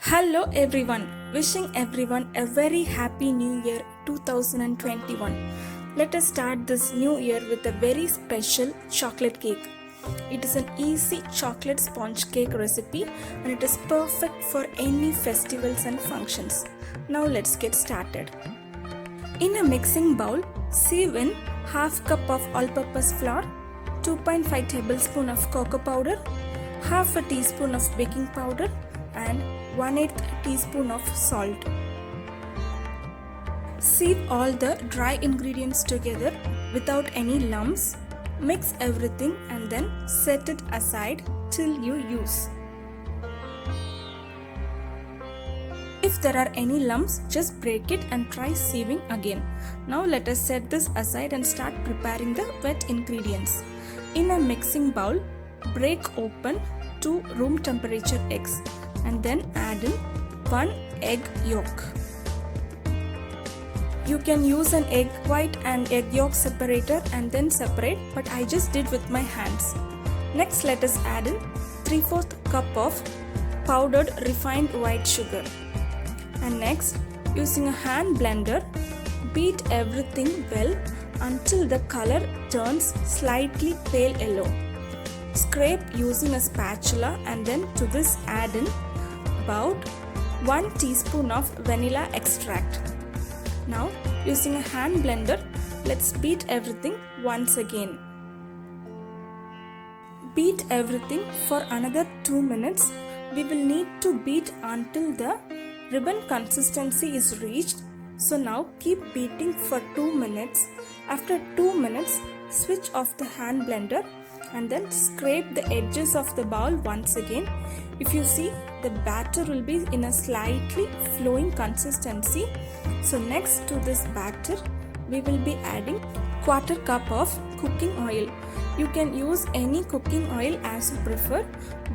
Hello everyone, wishing everyone a very happy new year 2021. Let us start this new year with a very special chocolate cake. It is an easy chocolate sponge cake recipe and it is perfect for any festivals and functions. Now let's get started. In a mixing bowl, sieve in half cup of all-purpose flour, 2.5 tablespoon of cocoa powder, half a teaspoon of baking powder and 1/8 teaspoon of salt. Sieve all the dry ingredients together without any lumps. Mix everything and then set it aside till you use. If there are any lumps, just break it and try sieving again. Now let us set this aside and start preparing the wet ingredients. In a mixing bowl, break open 2 room temperature eggs and then add in 1 egg yolk. You can use an egg white and egg yolk separator and then separate, but I just did with my hands. Next, let us add in 3/4 cup of powdered refined white sugar. And next, using a hand blender, beat everything well until the color turns slightly pale yellow. Scrape using a spatula and then to this add in about 1 teaspoon of vanilla extract. Now using a hand blender, let's beat everything once again. Beat everything for another 2 minutes. We will need to beat until the ribbon consistency is reached. So now keep beating for 2 minutes. After 2 minutes, switch off the hand blender and then scrape the edges of the bowl once again. If you see, the batter will be in a slightly flowing consistency. So next to this batter, we will be adding 1/4 cup of cooking oil. You can use any cooking oil as you prefer,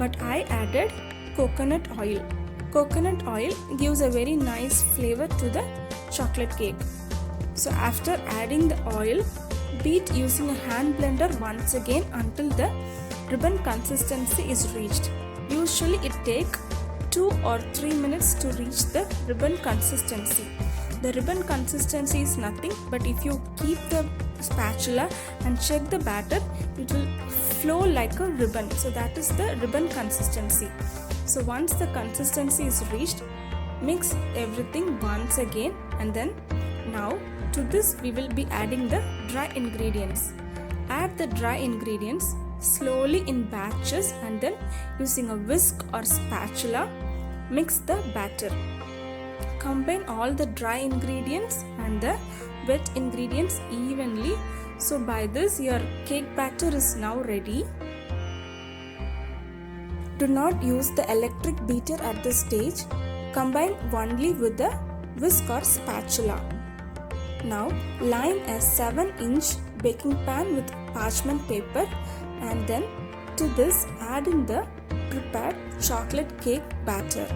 but I added coconut oil. Coconut oil gives a very nice flavor to the chocolate cake. So after adding the oil, beat using a hand blender once again until the ribbon consistency is reached. Usually it takes 2 or 3 minutes to reach the ribbon consistency. The ribbon consistency is nothing, but if you keep the spatula and check the batter, it will flow like a ribbon. So that is the ribbon consistency. So once the consistency is reached, mix everything once again and then now to this we will be adding the dry ingredients. Add the dry ingredients slowly in batches and then using a whisk or spatula, mix the batter. Combine all the dry ingredients and the wet ingredients evenly. So by this your cake batter is now ready. Do not use the electric beater at this stage. Combine only with the whisk or spatula. Now line a 7-inch baking pan with parchment paper and then to this add in the prepared chocolate cake batter.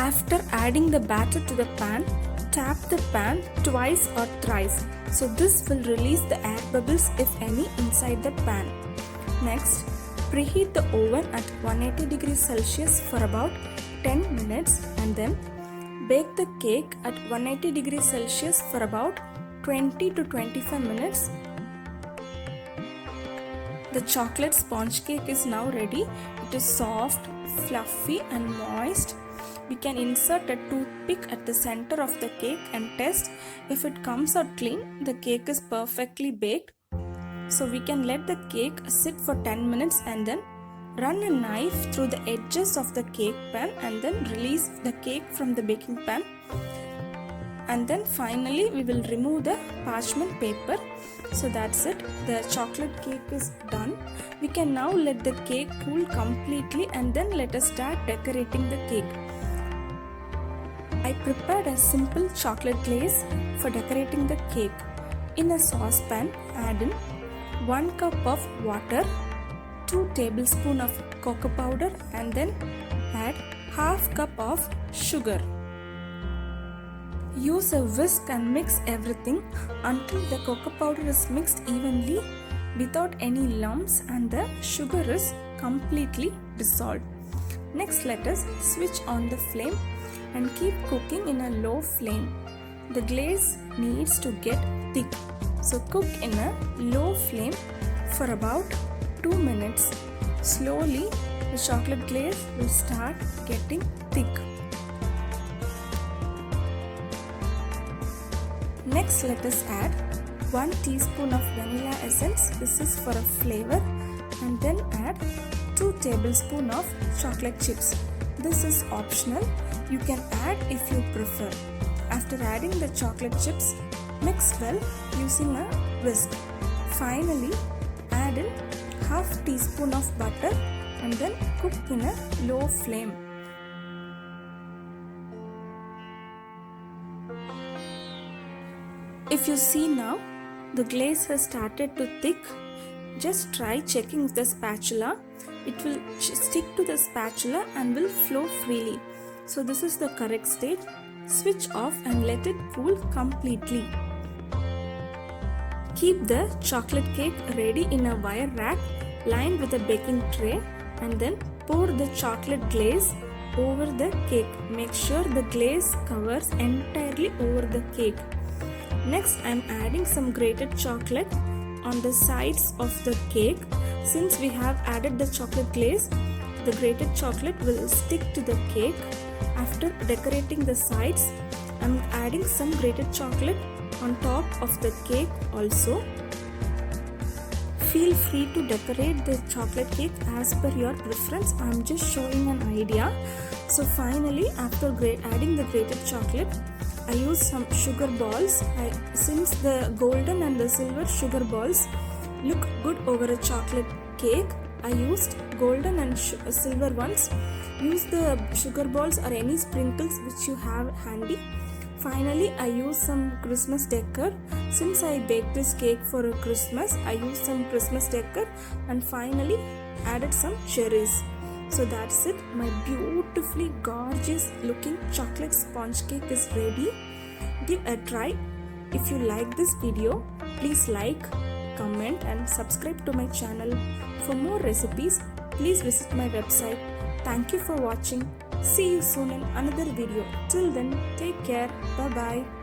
After adding the batter to the pan, tap the pan twice or thrice. So this will release the air bubbles if any inside the pan. Next, preheat the oven at 180 degrees Celsius for about 10 minutes and then bake the cake at 180 degrees Celsius for about 20 to 25 minutes. The chocolate sponge cake is now ready. It is soft, fluffy and moist. We can insert a toothpick at the center of the cake and test if it comes out clean. The cake is perfectly baked. So we can let the cake sit for 10 minutes and then run a knife through the edges of the cake pan and then release the cake from the baking pan. And then finally we will remove the parchment paper. So that's it. The chocolate cake is done. We can now let the cake cool completely and then let us start decorating the cake. I prepared a simple chocolate glaze for decorating the cake. In a saucepan, add in 1 cup of water, 2 tablespoons of cocoa powder and then add half cup of sugar. Use a whisk and mix everything until the cocoa powder is mixed evenly without any lumps and the sugar is completely dissolved. Next, let us switch on the flame and keep cooking in a low flame. The glaze needs to get thick, so cook in a low flame for about 2 minutes. Slowly, the chocolate glaze will start getting thick. Next, let us add 1 teaspoon of vanilla essence. This is for a flavor. And then add 2 tablespoons of chocolate chips. This is optional. You can add if you prefer. After adding the chocolate chips, mix well using a whisk. Finally, add in half teaspoon of butter and then cook in a low flame. If you see now, the glaze has started to thick. Just try checking with the spatula. It will stick to the spatula and will flow freely. So this is the correct stage. Switch off and let it cool completely. Keep the chocolate cake ready in a wire rack lined with a baking tray and then pour the chocolate glaze over the cake. Make sure the glaze covers entirely over the cake. Next, I am adding some grated chocolate on the sides of the cake. Since we have added the chocolate glaze, the grated chocolate will stick to the cake. After decorating the sides, I am adding some grated chocolate on top of the cake also. Feel free to decorate the chocolate cake as per your preference. I am just showing an idea. So finally, after adding the grated chocolate, I use some sugar balls. Since the golden and the silver sugar balls look good over a chocolate cake, I used golden and silver ones. Use the sugar balls or any sprinkles which you have handy. Finally, I use some Christmas decor. Since I baked this cake for a Christmas, I used some Christmas decor and finally added some cherries. So that's it. My beautifully gorgeous looking chocolate sponge cake is ready. Give a try. If you like this video, please like, comment and subscribe to my channel. For more recipes, please visit my website. Thank you for watching. See you soon in another video. Till then, take care. Bye bye.